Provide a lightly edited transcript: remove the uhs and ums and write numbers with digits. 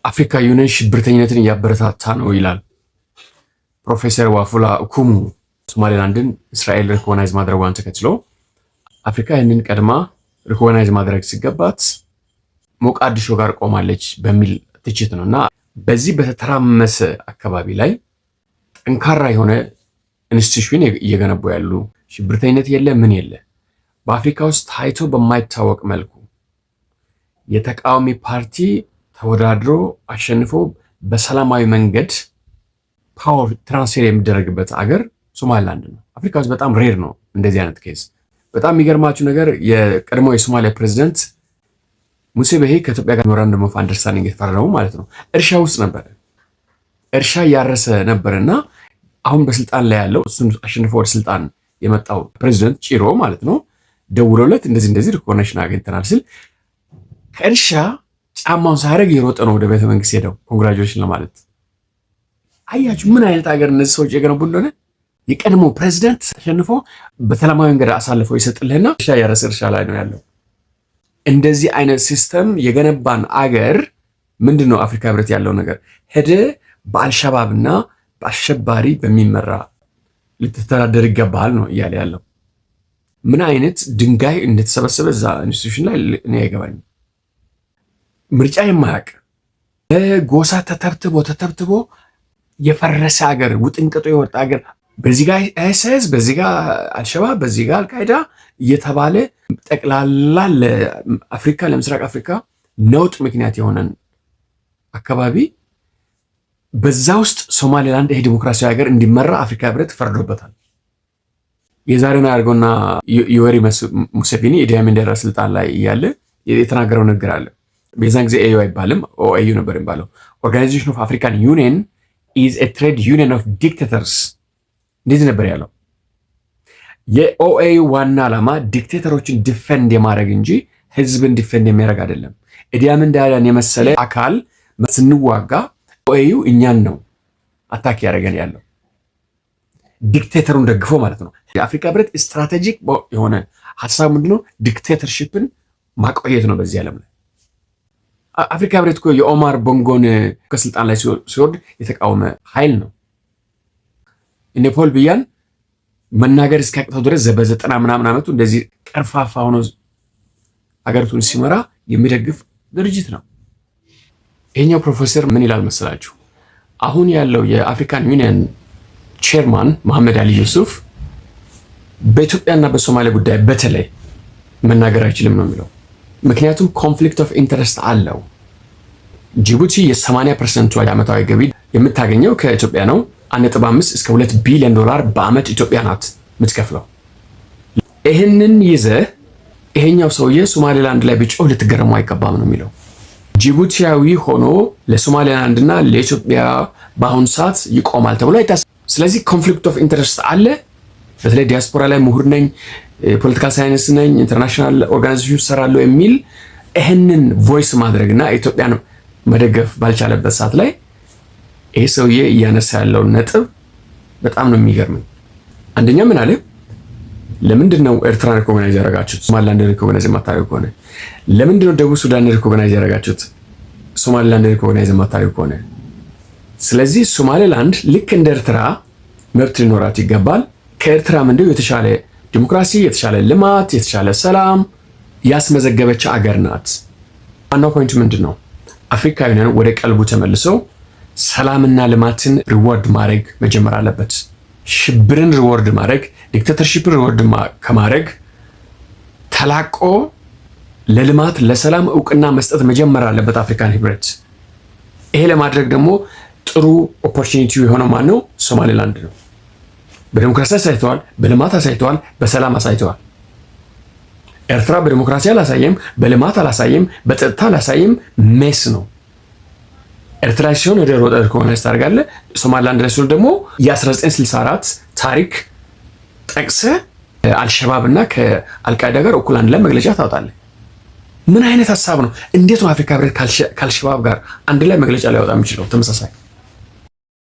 አፍሪካ ዩኒየን ሽብርተኝነትን እያበረታታ ነው ይላል ፕሮፌሰር ዋፉላ ኩሙ። ሶማሌላንድን እስራኤል ሪኮግናይዝ ማድረጓን ተከትሎ አፍሪካ ይህንን ቀድማ ሪኮግናይዝ ማድረግ ሲገባት ሞቃዲሾ ጋር ቆማለች በሚል ትችት ነው። እና በዚህ በተተራመሰ አካባቢ ላይ ጠንካራ የሆነ ኢንስቲትዩሽን እየገነቡ ያሉ ሽብርተኝነት የለ ምን የለ በአፍሪካ ውስጥ ታይቶ በማይታወቅ መልኩ የተቃዋሚ ፓርቲ ተወዳድሮ አሸንፎ በሰላማዊ መንገድ ፓወር ትራንስፈር የሚደረግበት አገር ሶማሊላንድ ነው። አፍሪካ ውስጥ በጣም ሬር ነው እንደዚህ አይነት ኬዝ። በጣም የሚገርማችሁ ነገር የቀድሞ የሶማሊያ ፕሬዚደንት ሙሴ በሄ ከኢትዮጵያ ጋር ሜሞራንደም ኦፍ አንደርስታንዲንግ የተፈረሙ ማለት ነው እርሻ ውስጥ ነበር፣ እርሻ እያረሰ ነበርና አሁን በስልጣን ላይ ያለው እሱን አሸንፎ ወደ ስልጣን የመጣው ፕሬዚደንት ጭሮ ማለት ነው ደውሎለት እንደዚህ ሪኮግኒሽን አግኝተናል ሲል ከእርሻ ጫማውን ሳያደርግ የሮጠ ነው ወደ ቤተ መንግስት ሄደው ኮንግራጁሌሽን ለማለት። አያችሁ ምን አይነት ሀገር እነዚህ ሰዎች የገነቡ እንደሆነ። የቀድሞ ፕሬዚደንት ተሸንፎ በሰላማዊ መንገድ አሳልፈው ይሰጥልህና እርሻ ያረሰ እርሻ ላይ ነው ያለው። እንደዚህ አይነት ሲስተም የገነባን አገር ምንድን ነው አፍሪካ ህብረት ያለው ነገር ሄደ በአልሸባብና በአሸባሪ በሚመራ ልትተዳደር ይገባል ነው እያለ ያለው። ምን አይነት ድንጋይ እንደተሰበሰበ እዛ ኢንስቲትዩሽን ላይ እኔ አይገባኝም። ምርጫ የማያውቅ ጎሳ ተተብትቦ የፈረሰ ሀገር ውጥንቅጦ የወጣ ሀገር በዚህ ጋር አይኤስአይኤስ በዚህ ጋር አልሸባብ በዚህ ጋር አልቃይዳ እየተባለ ጠቅላላ ለአፍሪካ ለምስራቅ አፍሪካ ነውጥ ምክንያት የሆነን አካባቢ በዛ ውስጥ ሶማሌላንድ ይሄ ዲሞክራሲያዊ ሀገር እንዲመራ አፍሪካ ህብረት ፈርዶበታል። የዛሬውን አድርገውና ዮዌሪ ሙሴቪኒ ኢዲ አሚን ስልጣን ላይ እያለ የተናገረው ነገር አለ። በዛን ጊዜ ኤዩ አይባልም ኦኤዩ ነበር የሚባለው። ኦርጋናይዜሽን ኦፍ አፍሪካን ዩኒየን ኢዝ ኤ ትሬድ ዩኒየን ኦፍ ዲክቴተርስ እንደዚህ ነበር ያለው። የኦኤዩ ዋና ዓላማ ዲክቴተሮችን ዲፌንድ የማድረግ እንጂ ህዝብን ዲፌንድ የሚያደርግ አይደለም። ኢዲ አሚን ዳያን የመሰለ አካል ስንዋጋ ኦኤዩ እኛን ነው አታክ ያደረገን ያለው ዲክቴተሩን ደግፎ ማለት ነው። የአፍሪካ ህብረት ስትራቴጂክ የሆነ ሀሳብ ምንድነው? ዲክቴተርሺፕን ማቆየት ነው በዚህ ዓለም ላይ። አፍሪካ ህብረት እኮ የኦማር ቦንጎን ከስልጣን ላይ ሲወርድ የተቃወመ ኃይል ነው። እነ ፖል ቢያን መናገር እስኪያቅተው ድረስ በዘጠና ምናምን ዓመቱ እንደዚህ ቀርፋፋ ሆኖ ሀገሪቱን ሲመራ የሚደግፍ ድርጅት ነው። ይሄኛው ፕሮፌሰር ምን ይላል መሰላችሁ? አሁን ያለው የአፍሪካን ዩኒየን ቼርማን መሐመድ አሊ ዩሱፍ በኢትዮጵያና በሶማሊያ ጉዳይ በተለይ መናገር አይችልም ነው የሚለው። ምክንያቱም ኮንፍሊክት ኦፍ ኢንተረስት አለው። ጅቡቲ የ80% ዓመታዊ ገቢ የምታገኘው ከኢትዮጵያ ነው። 1.5 እስከ 2 ቢሊዮን ዶላር በአመት ኢትዮጵያ ናት የምትከፍለው። ይህንን ይዘህ ይሄኛው ሰውዬ ሶማሌላንድ ላይ ቢጮህ ልትገረሙ አይገባም ነው የሚለው። ጅቡቲያዊ ሆኖ ለሶማሌላንድና ለኢትዮጵያ በአሁኑ ሰዓት ይቆማል ተብሎ አይታሰብም። ስለዚህ ኮንፍሊክት ኦፍ ኢንተረስት አለ። በተለይ ዲያስፖራ ላይ ምሁር ነኝ፣ ፖለቲካል ሳይንስ ነኝ፣ ኢንተርናሽናል ኦርጋናይዜሽን ሰራለሁ የሚል ይህንን ቮይስ ማድረግና ኢትዮጵያን መደገፍ ባልቻለበት ሰዓት ላይ ይሄ ሰውዬ እያነሳ ያለውን ነጥብ በጣም ነው የሚገርመኝ። አንደኛ ምን አለ? ለምንድን ነው ኤርትራ ሪኮግናይዝ ያደረጋችሁት ሶማሊላንድ ሪኮግናይዝ የማታደርጉ ከሆነ? ለምንድን ነው ደቡብ ሱዳን ሪኮግናይዝ ያደረጋችሁት ሶማሊላንድ ሪኮግናይዝ የማታደርጉ ከሆነ? ስለዚህ ሶማሊላንድ ልክ እንደ ኤርትራ መብት ሊኖራት ይገባል። ከኤርትራ ምንድነው የተሻለ ዲሞክራሲ፣ የተሻለ ልማት፣ የተሻለ ሰላም ያስመዘገበች አገር ናት። ዋናው ፖይንት ምንድን ነው? አፍሪካውያን ወደ ቀልቡ ተመልሰው ሰላምና ልማትን ሪዋርድ ማድረግ መጀመር አለበት። ሽብርን ሪዋርድ ማድረግ፣ ዲክቴተርሺፕን ሪዋርድ ከማድረግ ተላቆ ለልማት ለሰላም እውቅና መስጠት መጀመር አለበት አፍሪካን ህብረት። ይሄ ለማድረግ ደግሞ ጥሩ ኦፖርቹኒቲ የሆነው ማን ነው? ሶማሌላንድ ነው። በዲሞክራሲ አሳይተዋል፣ በልማት አሳይተዋል፣ በሰላም አሳይተዋል። ኤርትራ በዲሞክራሲ አላሳየም፣ በልማት አላሳየም፣ በጸጥታ አላሳየም። ሜስ ነው። ኤርትራ ሲሆን ወደ ሮጠር ኮንግረስ ታደርጋለህ። ሶማሊላንድ ላይ ሲሆን ደግሞ የ1964 ታሪክ ጠቅሰህ አልሸባብና ከአልቃይዳ ጋር እኩል አንድ ላይ መግለጫ ታወጣለህ። ምን አይነት ሀሳብ ነው? እንዴት ነው አፍሪካ ህብረት ከአልሸባብ ጋር አንድ ላይ መግለጫ ሊያወጣ የሚችለው? ተመሳሳይ